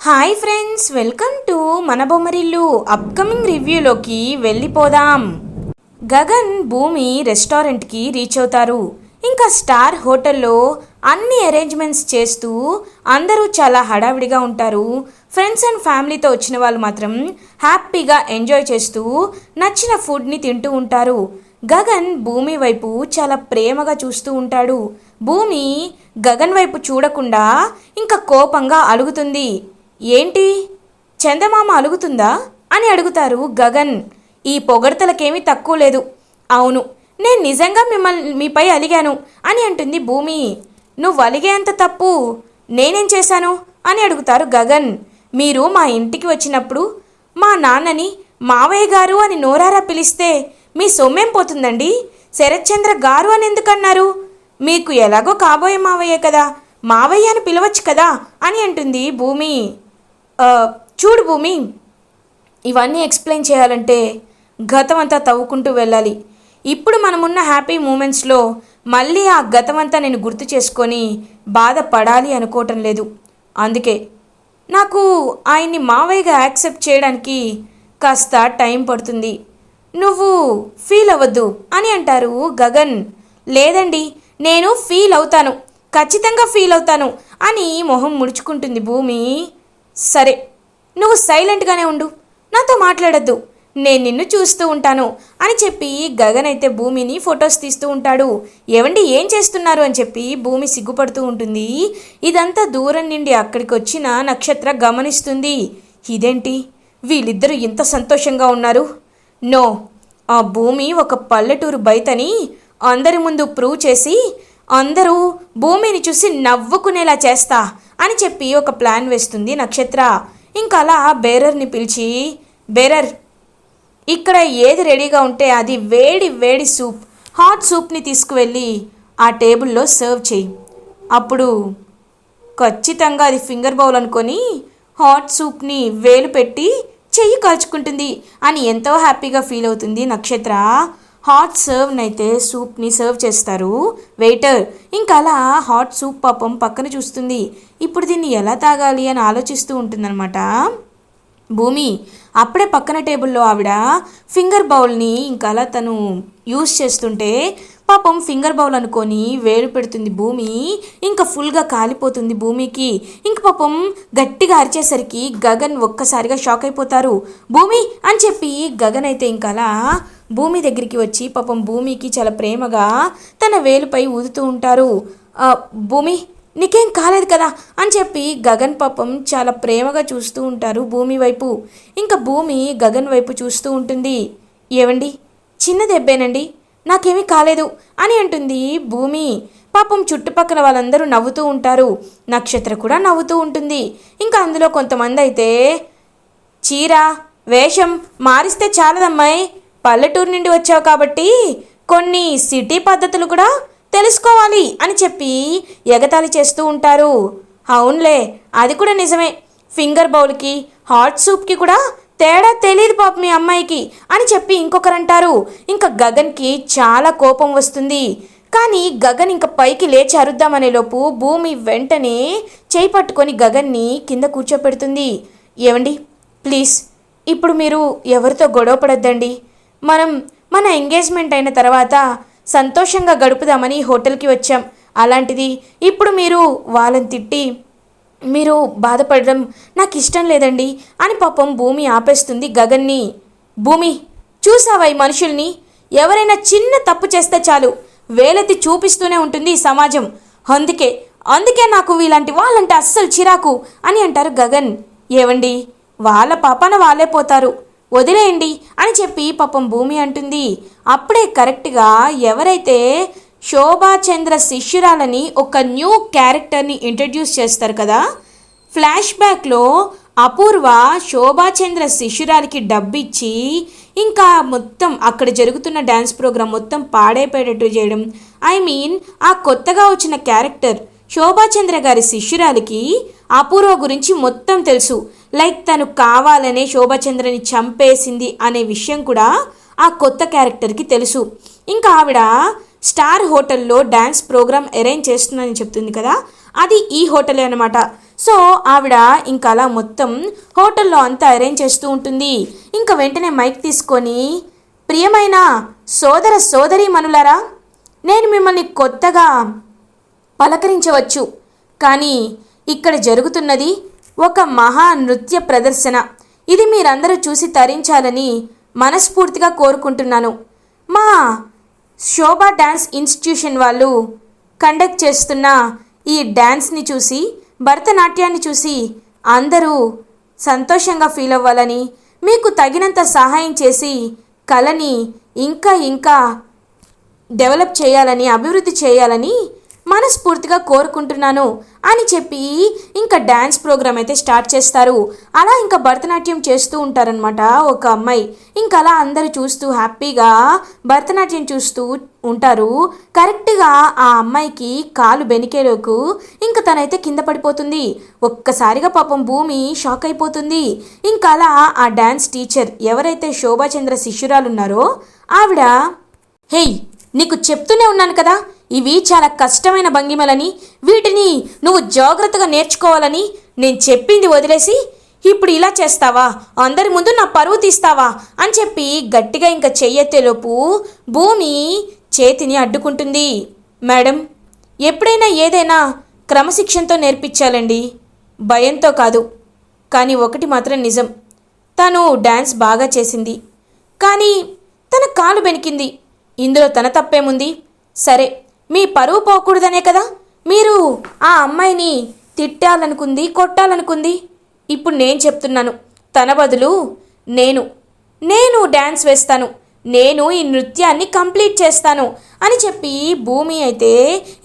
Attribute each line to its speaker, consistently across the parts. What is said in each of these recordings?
Speaker 1: Hi friends, welcome to మన Bommarillu. Upcoming రివ్యూలోకి వెళ్ళిపోదాం. గగన్ భూమి రెస్టారెంట్కి రీచ్ అవుతారు. ఇంకా స్టార్ హోటల్లో అన్ని అరేంజ్మెంట్స్ చేస్తూ అందరూ చాలా హడావిడిగా ఉంటారు. ఫ్రెండ్స్ అండ్ ఫ్యామిలీతో వచ్చిన వాళ్ళు మాత్రం హ్యాపీగా ఎంజాయ్ చేస్తూ నచ్చిన ఫుడ్ని తింటూ ఉంటారు. గగన్ భూమి వైపు చాలా ప్రేమగా చూస్తూ ఉంటాడు. భూమి గగన్ వైపు చూడకుండా ఇంకా కోపంగా అలుగుతుంది. ఏంటి, చందమామ అలుగుతుందా అని అడుగుతారు గగన్. ఈ పొగడ్తలకేమీ తక్కువ లేదు. అవును, నేను నిజంగా మీపై అలిగాను అని అంటుంది భూమి. నువ్వు అలిగేంత తప్పు నేనేం చేశాను అని అడుగుతారు గగన్. మీరు మా ఇంటికి వచ్చినప్పుడు మా నాన్నని మావయ్య గారు అని నోరారా పిలిస్తే మీ సొమ్మేం పోతుందండి? శరత్చంద్ర గారు అని ఎందుకన్నారు? మీకు ఎలాగో కాబోయే మావయ్య కదా, మావయ్య అని పిలవచ్చు కదా అని అంటుంది భూమి. చూడు భూమి, ఇవన్నీ ఎక్స్ప్లెయిన్ చేయాలంటే గతం అంతా తవ్వుకుంటూ వెళ్ళాలి. ఇప్పుడు మనమున్న హ్యాపీ మూమెంట్స్లో మళ్ళీ ఆ గతం అంతా నేను గుర్తు చేసుకొని బాధపడాలి అనుకోవటం లేదు. అందుకే నాకు ఆయన్ని మావయ్యగా యాక్సెప్ట్ చేయడానికి కాస్త టైం పడుతుంది. నువ్వు ఫీల్ అవ్వద్దు అని అంటారు గగన్. లేదండి, నేను ఫీల్ అవుతాను, ఖచ్చితంగా ఫీల్ అవుతాను అని మొహం ముడుచుకుంటుంది భూమి. సరే, నువ్వు సైలెంట్గానే ఉండు, నాతో మాట్లాడద్దు, నేను నిన్ను చూస్తూ ఉంటాను అని చెప్పి గగన్ అయితే భూమిని ఫొటోస్ తీస్తూ ఉంటాడు. ఏవండి, ఏం చేస్తున్నారు అని చెప్పి భూమి సిగ్గుపడుతూ ఉంటుంది. ఇదంతా దూరం నుండి అక్కడికి వచ్చిన నక్షత్ర గమనిస్తుంది. ఇదేంటి, వీళ్ళిద్దరూ ఇంత సంతోషంగా ఉన్నారు? నో, ఆ భూమి ఒక పల్లెటూరు బయటని అందరి ముందు ప్రూవ్ చేసి అందరూ భూమిని చూసి నవ్వుకునేలా చేస్తా అని చెప్పి ఒక ప్లాన్ వేస్తుంది నక్షత్ర. ఇంకా అలా బేరర్ని పిలిచి, బేరర్, ఇక్కడ ఏది రెడీగా ఉంటే అది వేడి వేడి సూప్, హాట్ సూప్ని తీసుకువెళ్ళి ఆ టేబుల్లో సర్వ్ చేయి. అప్పుడు ఖచ్చితంగా అది ఫింగర్ బౌల్ అనుకొని హాట్ సూప్ని వేలు పెట్టి చెయ్యి కాల్చుకుంటుంది అని ఎంతో హ్యాపీగా ఫీల్ అవుతుంది నక్షత్ర. హాట్ సర్వ్ని అయితే సూప్ని సర్వ్ చేస్తారు వెయిటర్. ఇంకా అలా హాట్ సూప్ పాపం పక్కన చూస్తుంది. ఇప్పుడు దీన్ని ఎలా తాగాలి అని ఆలోచిస్తూ ఉంటుందన్నమాట భూమి. అప్పుడే పక్కన టేబుల్లో ఆవిడ ఫింగర్ బౌల్ని ఇంకా అలా తను యూజ్ చేస్తుంటే పాపం ఫింగర్ బౌల్ అనుకొని వేలు పెడుతుంది భూమి. ఇంకా ఫుల్గా కాలిపోతుంది భూమికి. ఇంక పాపం గట్టిగా అరిచేసరికి గగన్ ఒక్కసారిగా షాక్ అయిపోతారు. భూమి అని చెప్పి గగన్ అయితే ఇంకా అలా భూమి దగ్గరికి వచ్చి పాపం భూమికి చాలా ప్రేమగా తన వేలుపై ఊదుతూ ఉంటారు. భూమి, నీకేం కాలేదు కదా అని చెప్పి గగన్ పాపం చాలా ప్రేమగా చూస్తూ ఉంటారు భూమి వైపు. ఇంకా భూమి గగన్ వైపు చూస్తూ ఉంటుంది. ఏవండి, చిన్న దెబ్బేనండి, నాకేమీ కాలేదు అని అంటుంది భూమి. పాపం చుట్టుపక్కల వాళ్ళందరూ నవ్వుతూ ఉంటారు. నక్షత్ర కూడా నవ్వుతూ ఉంటుంది. ఇంకా అందులో కొంతమంది అయితే, చీర వేషం మారిస్తే చాలదమ్మాయి, పల్లెటూరు నుండి వచ్చావు కాబట్టి కొన్ని సిటీ పద్ధతులు కూడా తెలుసుకోవాలి అని చెప్పి ఎగతాళి చేస్తూ ఉంటారు. అవునులే, అది కూడా నిజమే, ఫింగర్ బౌల్కి హాట్ సూప్కి కూడా తేడా తెలియదు పాప మీ అమ్మాయికి అని చెప్పి ఇంకొకరు అంటారు. ఇంకా గగన్కి చాలా కోపం వస్తుంది. కానీ గగన్ ఇంకా పైకి లేచి అరుద్దామనే లోపు భూమి వెంటనే చేయి పట్టుకొని గగన్ని కింద కూర్చోపెడుతుంది. ఏవండి, ప్లీజ్ ఇప్పుడు మీరు ఎవరితో గొడవ పడద్దండి. మన ఎంగేజ్మెంట్ అయిన తర్వాత సంతోషంగా గడుపుదామని హోటల్కి వచ్చాం. అలాంటిది ఇప్పుడు మీరు వాళ్ళని తిట్టి మీరు బాధపడడం నాకు ఇష్టం లేదండి అని పాపం భూమి ఆపేస్తుంది గగన్ని. భూమి, చూసావా ఈ మనుషుల్ని? ఎవరైనా చిన్న తప్పు చేస్తే చాలు వేలెత్తి చూపిస్తూనే ఉంటుంది ఈ సమాజం. అందుకే నాకు ఇలాంటి వాళ్ళంటే అస్సలు చిరాకు అని అంటారు గగన్. ఏవండి, వాళ్ళ పాపాన వాళ్ళే పోతారు, వదిలేయండి అని చెప్పి పాపం భూమి అంటుంది. అప్పుడే కరెక్ట్గా ఎవరైతే శోభాచంద్ర శిష్యురాలని ఒక న్యూ క్యారెక్టర్ని ఇంట్రడ్యూస్ చేస్తారు కదా, ఫ్లాష్ బ్యాక్లో అపూర్వ శోభాచంద్ర శిష్యురాలికి డబ్బిచ్చి ఇంకా మొత్తం అక్కడ జరుగుతున్న డ్యాన్స్ ప్రోగ్రాం మొత్తం పాడైపోయేటట్టు చేయడం. ఆ కొత్తగా వచ్చిన క్యారెక్టర్ శోభాచంద్ర గారి శిష్యురాలికి అపూర్వ గురించి మొత్తం తెలుసు. లైక్ తను కావాలనే శోభాచంద్రని చంపేసింది అనే విషయం కూడా ఆ కొత్త క్యారెక్టర్కి తెలుసు. ఇంకా ఆవిడ స్టార్ హోటల్లో డ్యాన్స్ ప్రోగ్రామ్ అరేంజ్ చేస్తుందని చెప్తుంది కదా, అది ఈ హోటలే అనమాట. సో ఆవిడ ఇంకా అలా మొత్తం హోటల్లో అంతా అరేంజ్ చేస్తూ ఉంటుంది. ఇంకా వెంటనే మైక్ తీసుకొని, ప్రియమైన సోదర సోదరీమణులారా, నేను మిమ్మల్ని కొత్తగా పలకరించవచ్చు, కానీ ఇక్కడ జరుగుతున్నది ఒక మహా నృత్య ప్రదర్శన. ఇది మీరందరూ చూసి తరించాలని మనస్ఫూర్తిగా కోరుకుంటున్నాను. మా శోభా డ్యాన్స్ ఇన్స్టిట్యూషన్ వాళ్ళు కండక్ట్ చేస్తున్న ఈ డ్యాన్స్ని చూసి, భరతనాట్యాన్ని చూసి అందరూ సంతోషంగా ఫీల్ అవ్వాలని, మీకు తగినంత సహాయం చేసి కళని ఇంకా ఇంకా డెవలప్ చేయాలని, అభివృద్ధి చేయాలని మనస్ఫూర్తిగా కోరుకుంటున్నాను అని చెప్పి ఇంకా డ్యాన్స్ ప్రోగ్రామ్ అయితే స్టార్ట్ చేస్తారు. అలా ఇంకా భరతనాట్యం చేస్తూ ఉంటారనమాట ఒక అమ్మాయి. ఇంకా అలా అందరూ చూస్తూ హ్యాపీగా భరతనాట్యం చూస్తూ ఉంటారు. కరెక్ట్గా ఆ అమ్మాయికి కాలు బెనికేలోకు ఇంకా తనైతే కింద పడిపోతుంది. ఒక్కసారిగా పాపం భూమి షాక్ అయిపోతుంది. ఇంకా అలా ఆ డ్యాన్స్ టీచర్ ఎవరైతే శోభాచంద్ర శిష్యురాలు ఉన్నారో ఆవిడ, హేయ్, నీకు చెప్తూనే ఉన్నాను కదా, ఇవి చాలా కష్టమైన భంగిమలని, వీటిని నువ్వు జాగ్రత్తగా నేర్చుకోవాలని నేను చెప్పింది వదిలేసి ఇప్పుడు ఇలా చేస్తావా, అందరి ముందు నా పరువు తీస్తావా అని చెప్పి గట్టిగా ఇంకా చెయ్యెత్తేలోపు భూమి చేతిని అడ్డుకుంటుంది. మేడం, ఎప్పుడైనా ఏదైనా క్రమశిక్షణతో నేర్పించాలండి, భయంతో కాదు. కానీ ఒకటి మాత్రం నిజం, తను డ్యాన్స్ బాగా చేసింది, కానీ తన కాలు బెనికింది. ఇందులో తన తప్పేముంది? సరే, మీ పరువు పోకూడదనే కదా మీరు ఆ అమ్మాయిని తిట్టాలనుకుంది, కొట్టాలనుకుంది. ఇప్పుడు నేను చెప్తున్నాను, తన బదులు నేను డ్యాన్స్ వేస్తాను, నేను ఈ నృత్యాన్ని కంప్లీట్ చేస్తాను అని చెప్పి భూమి అయితే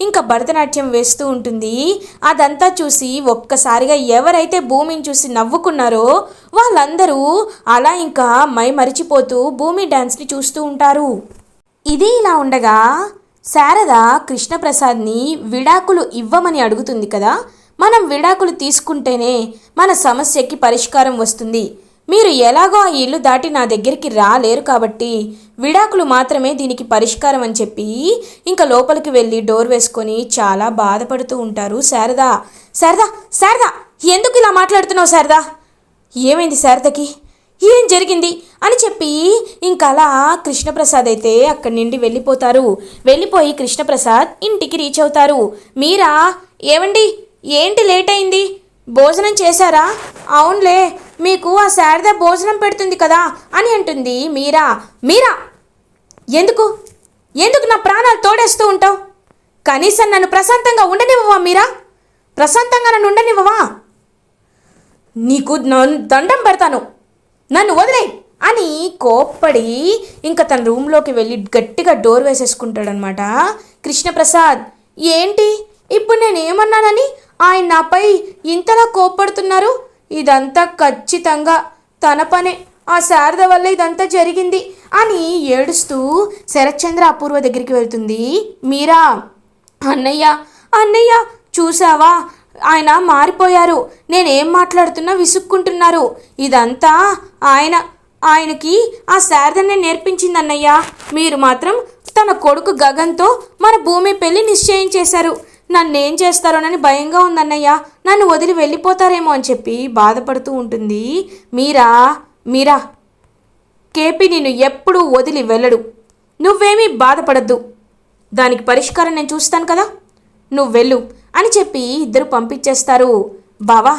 Speaker 1: ఇంకా భరతనాట్యం వేస్తూ ఉంటుంది. అదంతా చూసి ఒక్కసారిగా ఎవరైతే భూమిని చూసి నవ్వుకున్నారో వాళ్ళందరూ అలా ఇంకా మరిచిపోతూ భూమి డ్యాన్స్ని చూస్తూ ఉంటారు. ఇది ఇలా ఉండగా శారద కృష్ణప్రసాద్ని విడాకులు ఇవ్వమని అడుగుతుంది కదా. మనం విడాకులు తీసుకుంటేనే మన సమస్యకి పరిష్కారం వస్తుంది. మీరు ఎలాగో ఆ ఇల్లు దాటి నా దగ్గరికి రాలేరు కాబట్టి విడాకులు మాత్రమే దీనికి పరిష్కారం అని చెప్పి ఇంకా లోపలికి వెళ్ళి డోర్ వేసుకొని చాలా బాధపడుతూ ఉంటారు శారద. శారద, ఎందుకు ఇలా మాట్లాడుతున్నావు శారద? ఏమైంది శారదకి? ఏం జరిగింది అని చెప్పి ఇంకా అలా కృష్ణప్రసాద్ అయితే అక్కడి నుండి వెళ్ళిపోయి కృష్ణప్రసాద్ ఇంటికి రీచ్ అవుతారు. మీరా, ఏమండి, ఏంటి లేట్ అయింది? భోజనం చేశారా? అవునులే, మీకు ఆ శారద భోజనం పెడుతుంది కదా అని అంటుంది మీరా. ఎందుకు నా ప్రాణాలు తోడేస్తూ ఉంటావు? కనీసం నన్ను ప్రశాంతంగా ఉండనివ్వవా మీరా? ప్రశాంతంగా నన్ను ఉండనివ్వవా? నీకు దండం పెడతాను, నన్ను వదిలే అని కోప్పడి ఇంకా తన రూమ్లోకి వెళ్ళి గట్టిగా డోర్ వేసేసుకుంటాడనమాట కృష్ణప్రసాద్. ఏంటి ఇప్పుడు నేనేమన్నానని ఆయన నాపై ఇంతలా కోప్పడుతున్నారు? ఇదంతా ఖచ్చితంగా తన పనే, ఆ శారద వల్ల ఇదంతా జరిగింది అని ఏడుస్తూ శరత్చంద్ర అపూర్వ దగ్గరికి వెళ్తుంది మీరా. అన్నయ్య చూసావా, ఆయన మారిపోయారు, నేనేం మాట్లాడుతున్నా విసుక్కుంటున్నారు. ఇదంతా ఆయనకి ఆ శారదనే నేర్పించింది అన్నయ్య. మీరు మాత్రం తన కొడుకు గగన్తో మన భూమి పెళ్లి నిశ్చయం చేశారు. నన్నేం చేస్తారోనని భయంగా ఉందన్నయ్య, నన్ను వదిలి వెళ్ళిపోతారేమో అని చెప్పి బాధపడుతూ ఉంటుంది మీరా. కేపీ నిన్ను ఎప్పుడూ వదిలి వెళ్ళడు, నువ్వేమీ బాధపడద్దు, దానికి పరిష్కారం నేను చూస్తాను కదా, నువ్వు వెళ్ళు అని చెప్పి ఇద్దరు పంపించేస్తారు. బావా,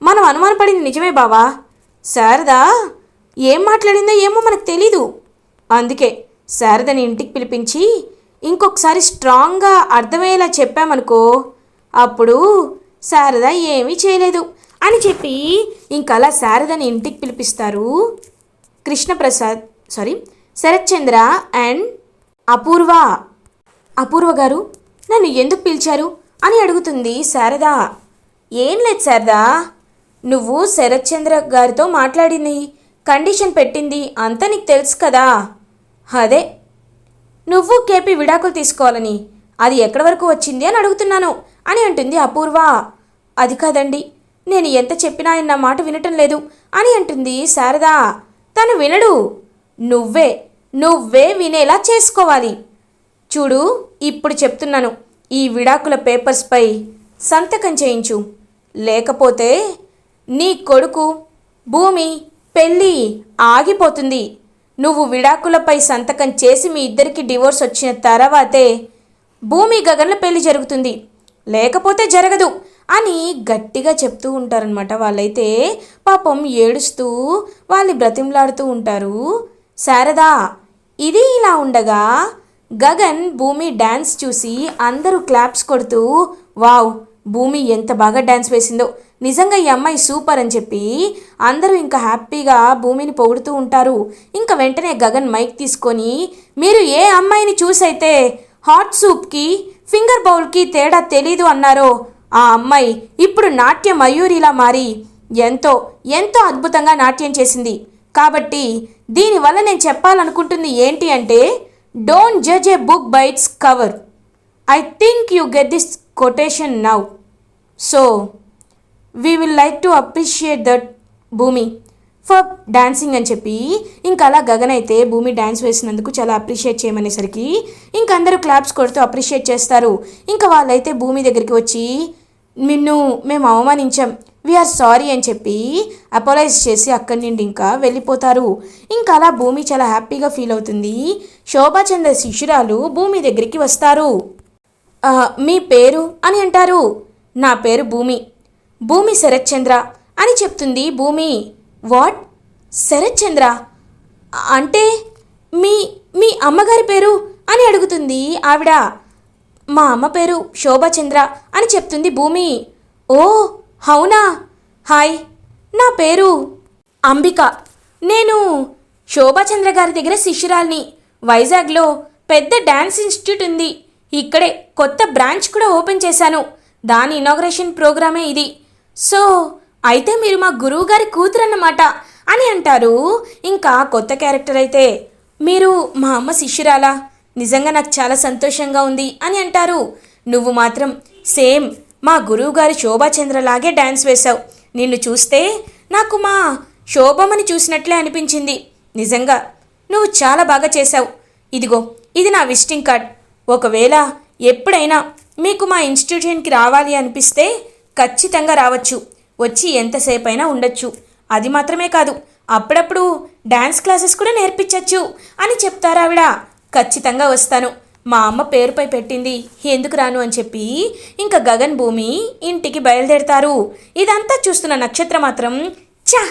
Speaker 1: మనం అనుమానపడింది నిజమే బావా. శారద ఏం మాట్లాడిందో ఏమో మనకు తెలీదు. అందుకే శారదని ఇంటికి పిలిపించి ఇంకొకసారి స్ట్రాంగ్గా అర్థమయ్యేలా చెప్పామనుకో, అప్పుడు శారద ఏమీ చేయలేదు అని చెప్పి ఇంకలా శారదని ఇంటికి పిలిపిస్తారు శరత్చంద్ర అండ్ అపూర్వ గారు, నన్ను ఎందుకు పిలిచారు అని అడుగుతుంది శారద. ఏం లేదు శారద, నువ్వు శరత్చంద్ర గారితో మాట్లాడింది, కండిషన్ పెట్టింది అంతా నీకు తెలుసు కదా. అదే నువ్వు కేపీ విడాకులు తీసుకోవాలని, అది ఎక్కడి వరకు వచ్చింది అని అడుగుతున్నాను అని అంటుంది అపూర్వ. అది కాదండి, నేను ఎంత చెప్పినా ఆయన నా మాట వినటం లేదు అని అంటుంది శారద. తను వినడు, నువ్వే వినేలా చేసుకోవాలి. చూడు, ఇప్పుడు చెప్తున్నాను, ఈ విడాకుల పేపర్స్పై సంతకం చేయించు, లేకపోతే నీ కొడుకు భూమి పెళ్ళి ఆగిపోతుంది. నువ్వు విడాకులపై సంతకం చేసి మీ ఇద్దరికి డివోర్స్ వచ్చిన తర్వాతే భూమి గగన్ల పెళ్లి జరుగుతుంది, లేకపోతే జరగదు అని గట్టిగా చెప్తూ ఉంటారనమాట. వాళ్ళైతే పాపం ఏడుస్తూ వాళ్ళు బ్రతిమలాడుతూ ఉంటారు. శారదా ఇది ఇలా ఉండగా గగన్ భూమి డ్యాన్స్ చూసి అందరూ క్లాప్స్ కొడుతూ వావ్ భూమి ఎంత బాగా డ్యాన్స్ వేసిందో, నిజంగా ఈ అమ్మాయి సూపర్ అని చెప్పి అందరూ ఇంకా హ్యాపీగా భూమిని పొగుడుతూ ఉంటారు. ఇంకా వెంటనే గగన్ మైక్ తీసుకొని మీరు ఏ అమ్మాయిని చూసైతే హాట్ సూప్కి ఫింగర్ బౌల్కి తేడా తెలీదు అన్నారో ఆ అమ్మాయి ఇప్పుడు నాట్య మయూరిలా మారి ఎంతో ఎంతో అద్భుతంగా నాట్యం చేసింది. కాబట్టి దీనివల్ల నేను చెప్పాలనుకుంటుంది ఏంటి అంటే don't judge A book by its cover. I think you get this quotation now. So we will like to appreciate that భూమి ఫర్ డాన్సింగ్ అని చెప్పి ఇంకా అలా గగన్ అయితే భూమి డ్యాన్స్ వేసినందుకు చాలా అప్రిషియేట్ చేయమనేసరికి ఇంక అందరూ క్లాప్స్ కొడుతూ అప్రిషియేట్ చేస్తారు. ఇంకా వాళ్ళైతే భూమి దగ్గరికి వచ్చి మేము అవమానించాం, వీఆర్ సారీ అని చెప్పి అపోలైజ్ చేసి అక్కడి నుండి ఇంకా వెళ్ళిపోతారు. ఇంకా అలా భూమి చాలా హ్యాపీగా ఫీల్ అవుతుంది. శోభాచంద్ర శిష్యురాలు భూమి దగ్గరికి వస్తారు. మీ పేరు అని అంటారు. నా పేరు భూమి, భూమి శరత్ చంద్ర అని చెప్తుంది భూమి. వాట్ శరత్ చంద్ర అంటే మీ మీ అమ్మగారి పేరు అని అడుగుతుంది ఆవిడ. మా అమ్మ పేరు శోభాచంద్ర అని చెప్తుంది భూమి. ఓ అవునా, హాయ్ నా పేరు అంబిక, నేను శోభాచంద్ర గారి దగ్గర శిష్యురాల్ని. వైజాగ్లో పెద్ద డ్యాన్స్ ఇన్స్టిట్యూట్ ఉంది, ఇక్కడే కొత్త బ్రాంచ్ కూడా ఓపెన్ చేశాను, దాని ఇనాగ్రేషన్ ప్రోగ్రామే ఇది. సో అయితే మీరు మా గురువు గారి కూతురు అన్నమాట అని అంటారు. ఇంకా కొత్త క్యారెక్టర్ అయితే మీరు మా అమ్మ శిష్యురాలా, నిజంగా నాకు చాలా సంతోషంగా ఉంది అని అంటారు. నువ్వు మాత్రం సేమ్ మా గురువు గారి శోభాచంద్రలాగే డ్యాన్స్ వేశావు, నిన్ను చూస్తే నాకు మా శోభమని చూసినట్లే అనిపించింది, నిజంగా నువ్వు చాలా బాగా చేశావు. ఇదిగో ఇది నా విజిటింగ్ కార్డ్, ఒకవేళ ఎప్పుడైనా మీకు మా ఇన్స్టిట్యూషన్కి రావాలి అనిపిస్తే ఖచ్చితంగా రావచ్చు, వచ్చి ఎంతసేపు అయినా ఉండొచ్చు. అది మాత్రమే కాదు అప్పుడప్పుడు డ్యాన్స్ క్లాసెస్ కూడా నేర్పించవచ్చు అని చెప్తారు ఆవిడ. ఖచ్చితంగా వస్తాను, మా అమ్మ పేరుపై పెట్టింది ఎందుకు రాను అని చెప్పి ఇంకా గగన్ భూమి ఇంటికి బయలుదేరుతారు. ఇదంతా చూస్తున్న నక్షత్రం మాత్రం చా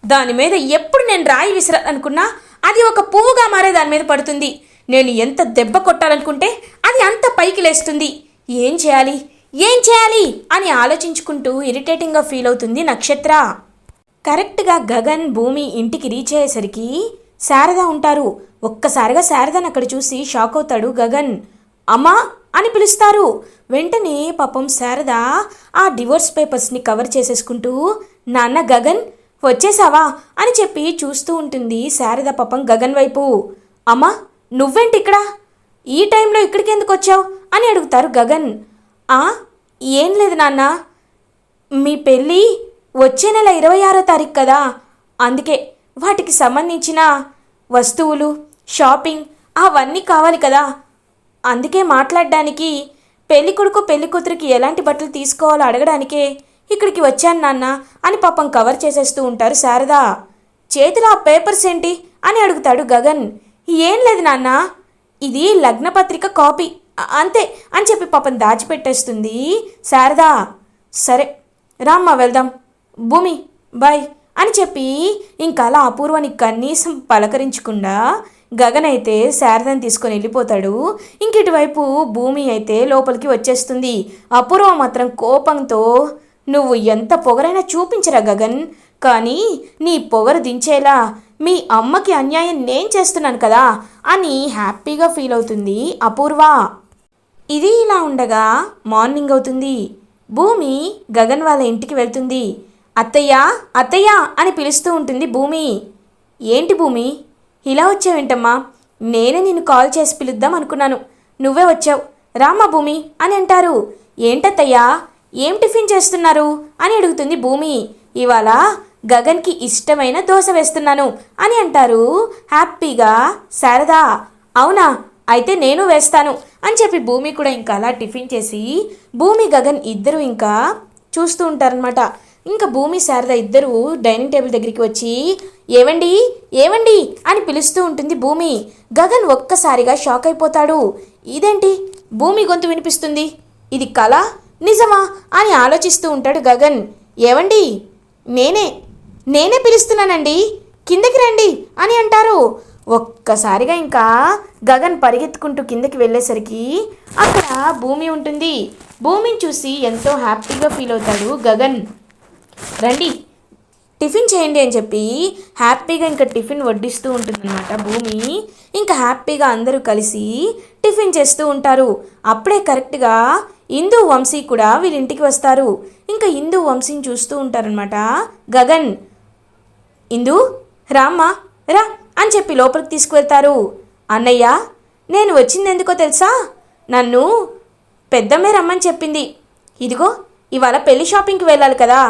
Speaker 1: దాని మీద ఎప్పుడు నేను రాయి విసిరాలనుకున్నా అది ఒక పువ్వుగా మారే దాని మీద పడుతుంది, నేను ఎంత దెబ్బ కొట్టాలనుకుంటే అది అంత పైకి లేస్తుంది, ఏం చేయాలి అని ఆలోచించుకుంటూ ఇరిటేటింగ్గా ఫీల్ అవుతుంది నక్షత్ర. కరెక్ట్గా గగన్ భూమి ఇంటికి రీచ్ అయ్యేసరికి శారద ఉంటారు. ఒక్కసారిగా శారదను అక్కడ చూసి షాక్ అవుతాడు గగన్. అమ్మా అని పిలుస్తారు. వెంటనే పాపం శారద ఆ డివోర్స్ పేపర్స్ని కవర్ చేసేసుకుంటూ నాన్న గగన్ వచ్చేసావా అని చెప్పి చూస్తూ ఉంటుంది శారద పాపం గగన్ వైపు. అమ్మా నువ్వేంటి ఇక్కడ, ఈ టైంలో ఇక్కడికి ఎందుకు వచ్చావు అని అడుగుతారు గగన్. ఏం లేదు నాన్న, మీ పెళ్ళి వచ్చే నెల 26వ తారీఖు కదా, అందుకే వాటికి సంబంధించిన వస్తువులు షాపింగ్ అవన్నీ కావాలి కదా, అందుకే మాట్లాడడానికి పెళ్లి కొడుకు పెళ్లి కూతురికి ఎలాంటి బట్టలు తీసుకోవాలో అడగడానికే ఇక్కడికి వచ్చాను నాన్న అని పాపం కవర్ చేసేస్తూ ఉంటారు శారద. చేతిలో ఆ పేపర్స్ ఏంటి అని అడుగుతాడు గగన్. ఏం లేదు నాన్న, ఇది లగ్నపత్రిక కాపీ అంతే అని చెప్పి పాపం దాచిపెట్టేస్తుంది శారద. సరే రామ్మా వెళ్దాం, భూమి బాయ్ అని చెప్పి ఇంకా అలా అపూర్వని కనీసం పలకరించకుండా గగన్ అయితే శారదని తీసుకొని వెళ్ళిపోతాడు. ఇంకిటువైపు భూమి అయితే లోపలికి వచ్చేస్తుంది. అపూర్వ మాత్రం కోపంతో నువ్వు ఎంత పొగరైనా చూపించరా గగన్, కానీ నీ పొగరు దించేలా మీ అమ్మకి అన్యాయం నేను చేస్తున్నాను కదా అని హ్యాపీగా ఫీల్ అవుతుంది అపూర్వ. ఇది ఇలా ఉండగా మార్నింగ్ అవుతుంది. భూమి గగన్ వాళ్ళ ఇంటికి వెళ్తుంది. అత్తయ్య అత్తయ్య అని పిలుస్తూ ఉంటుంది భూమి. ఏంటి భూమి ఇలా వచ్చావేంటమ్మా, నేనే నిన్ను కాల్ చేసి పిలుద్దాం అనుకున్నాను, నువ్వే వచ్చావు, రామ్మా భూమి అని అంటారు. ఏంటత్తయ్యా ఏం టిఫిన్ చేస్తున్నారు అని అడుగుతుంది భూమి. ఇవాళ గగన్కి ఇష్టమైన దోశ వేస్తున్నాను అని అంటారు హ్యాపీగా శారదా. అవునా, అయితే నేను వేస్తాను అని చెప్పి భూమి కూడా ఇంకా అలా టిఫిన్ చేసి భూమి గగన్ ఇద్దరు ఇంకా చూస్తూ ఉంటారనమాట. ఇంకా భూమి శారద ఇద్దరు డైనింగ్ టేబుల్ దగ్గరికి వచ్చి ఏవండి ఏవండి అని పిలుస్తూ ఉంటుంది భూమి. గగన్ ఒక్కసారిగా షాక్ అయిపోతాడు. ఇదేంటి భూమి గొంతు వినిపిస్తుంది, ఇది కళ నిజమా అని ఆలోచిస్తూ ఉంటాడు గగన్. ఏవండి నేనే నేనే పిలుస్తున్నానండి, కిందకి రండి అని అంటారు. ఒక్కసారిగా ఇంకా గగన్ పరిగెత్తుకుంటూ కిందకి వెళ్ళేసరికి అక్కడ భూమి ఉంటుంది. భూమిని చూసి ఎంతో హ్యాపీగా ఫీల్ అవుతాడు గగన్. రండి టిఫిన్ చేయండి అని చెప్పి హ్యాపీగా ఇంకా టిఫిన్ వడ్డిస్తూ ఉంటుందన్నమాట భూమి. ఇంకా హ్యాపీగా అందరూ కలిసి టిఫిన్ చేస్తూ ఉంటారు. అప్పుడే కరెక్ట్గా ఇందు వంశీ కూడా వీళ్ళ ఇంటికి వస్తారు. ఇంకా ఇందు వంశీని చూస్తూ ఉంటారనమాట గగన్. ఇందు రామ్మా రా అని చెప్పి లోపలికి తీసుకువెళ్తారు. అన్నయ్య నేను వచ్చింది ఎందుకో తెలుసా, నన్ను పెద్దమ్మే రమ్మని చెప్పింది. ఇదిగో ఇవాళ పెళ్లి షాపింగ్కి వెళ్ళాలి కదా,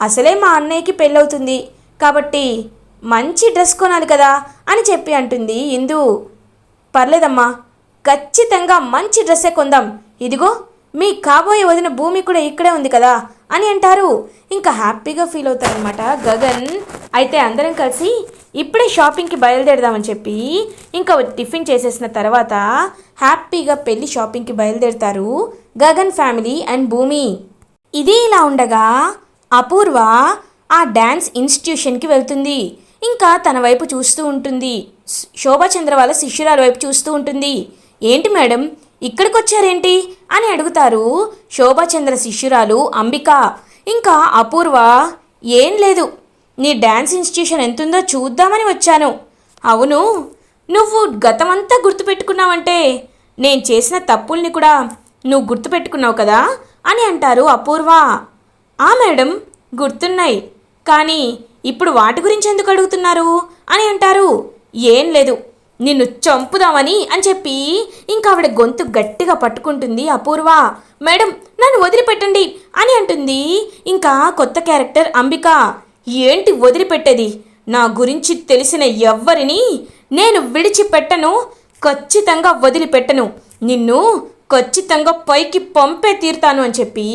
Speaker 1: అసలే మా అన్నయ్యకి పెళ్ళవుతుంది కాబట్టి మంచి డ్రెస్ కొనాలి కదా అని చెప్పి అంటుంది ఇందు. పర్లేదమ్మా, ఖచ్చితంగా మంచి డ్రెస్సే కొందాం, ఇదిగో మీ కాబోయే వదిన భూమి కూడా ఇక్కడే ఉంది కదా అని అంటారు. ఇంకా హ్యాపీగా ఫీల్ అవుతారనమాట గగన్. అయితే అందరం కలిసి ఇప్పుడే షాపింగ్కి బయలుదేరదామని చెప్పి ఇంకా టిఫిన్ చేసేసిన తర్వాత హ్యాపీగా పెళ్లి షాపింగ్కి బయలుదేరుతారు గగన్ ఫ్యామిలీ అండ్ భూమి. ఇది ఇలా ఉండగా అపూర్వ ఆ డ్యాన్స్ ఇన్స్టిట్యూషన్కి వెళ్తుంది. ఇంకా తన వైపు చూస్తూ ఉంటుంది. శోభాచంద్ర వాళ్ళ శిష్యురాల వైపు చూస్తూ ఉంటుంది. ఏంటి మేడం ఇక్కడికి వచ్చారేంటి అని అడుగుతారు శోభాచంద్ర శిష్యురాలు అంబిక. ఇంకా అపూర్వ ఏం లేదు, నీ డ్యాన్స్ ఇన్స్టిట్యూషన్ ఎంతుందో చూద్దామని వచ్చాను. అవును, నువ్వు గతమంతా గుర్తుపెట్టుకున్నావంటే నేను చేసిన తప్పుల్ని కూడా నువ్వు గుర్తుపెట్టుకున్నావు కదా అని అంటారు అపూర్వ. ఆ మేడం గుర్తున్నాయి, కానీ ఇప్పుడు వాటి గురించి ఎందుకు అడుగుతున్నారు అని అంటారు. ఏం లేదు, నిన్ను చంపుదామని అని చెప్పి ఇంకా ఆవిడ గొంతు గట్టిగా పట్టుకుంటుంది అపూర్వ. మేడం నన్ను వదిలిపెట్టండి అని అంటుంది ఇంకా కొత్త క్యారెక్టర్ అంబిక. ఏంటి వదిలిపెట్టేది, నా గురించి తెలిసిన ఎవ్వరిని నేను విడిచిపెట్టను, ఖచ్చితంగా వదిలిపెట్టను, నిన్ను ఖచ్చితంగా పైకి పంపే తీరుతాను అని చెప్పి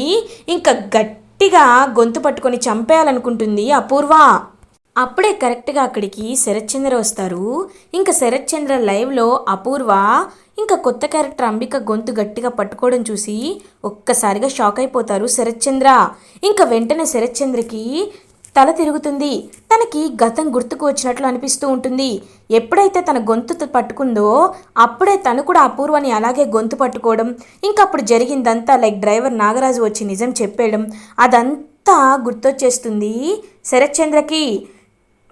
Speaker 1: ఇంకా గట్టిగా గొంతు పట్టుకొని చంపేయాలనుకుంటుంది అపూర్వ. అప్పుడే కరెక్ట్గా అక్కడికి శరత్చంద్ర వస్తారు. ఇంకా శరత్చంద్ర లైవ్లో అపూర్వ ఇంకా కొత్త క్యారెక్టర్ అంబిక గొంతు గట్టిగా పట్టుకోవడం చూసి ఒక్కసారిగా షాక్ అయిపోతారు శరత్చంద్ర. ఇంకా వెంటనే శరత్చంద్రకి తల తిరుగుతుంది. తనకి గతం గుర్తుకు వచ్చినట్లు అనిపిస్తూ ఉంటుంది. ఎప్పుడైతే తన గొంతు పట్టుకుందో అప్పుడే తను కూడా అపూర్వని అలాగే గొంతు పట్టుకోవడం, ఇంకా అప్పుడు జరిగిందంతా లైక్ డ్రైవర్ నాగరాజు వచ్చి నిజం చెప్పేయడం, అదంతా గుర్తొచ్చేస్తుంది శరత్చంద్రకి.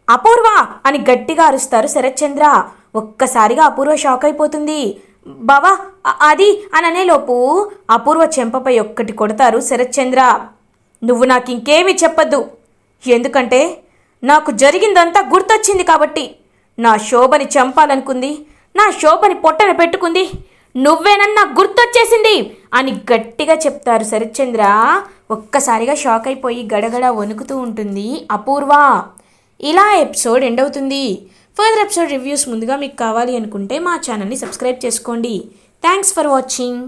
Speaker 1: అపూర్వ అని గట్టిగా అరుస్తారు శరత్చంద్ర. ఒక్కసారిగా అపూర్వ షాక్ అయిపోతుంది. బావా అది అననేలోపు అపూర్వ చెంపపై ఒక్కటి కొడతారు శరత్చంద్ర. నువ్వు నాకు ఇంకేమీ చెప్పద్దు, ఎందుకంటే నాకు జరిగిందంతా గుర్తొచ్చింది కాబట్టి. నా శోభని చంపాలనుకుంది, నా శోభని పొట్టన పెట్టుకుంది నువ్వేనన్నా గుర్తొచ్చేసింది అని గట్టిగా చెప్తారు శరత్చంద్ర. ఒక్కసారిగా షాక్ అయిపోయి గడగడ వణుకుతూ ఉంటుంది అపూర్వ. ఇలా ఎపిసోడ్ ఎండ్ అవుతుంది. ఫర్దర్ ఎపిసోడ్ రివ్యూస్ ముందుగా మీకు కావాలి అనుకుంటే మా ఛానల్ని సబ్స్క్రైబ్ చేసుకోండి. Thanks for watching.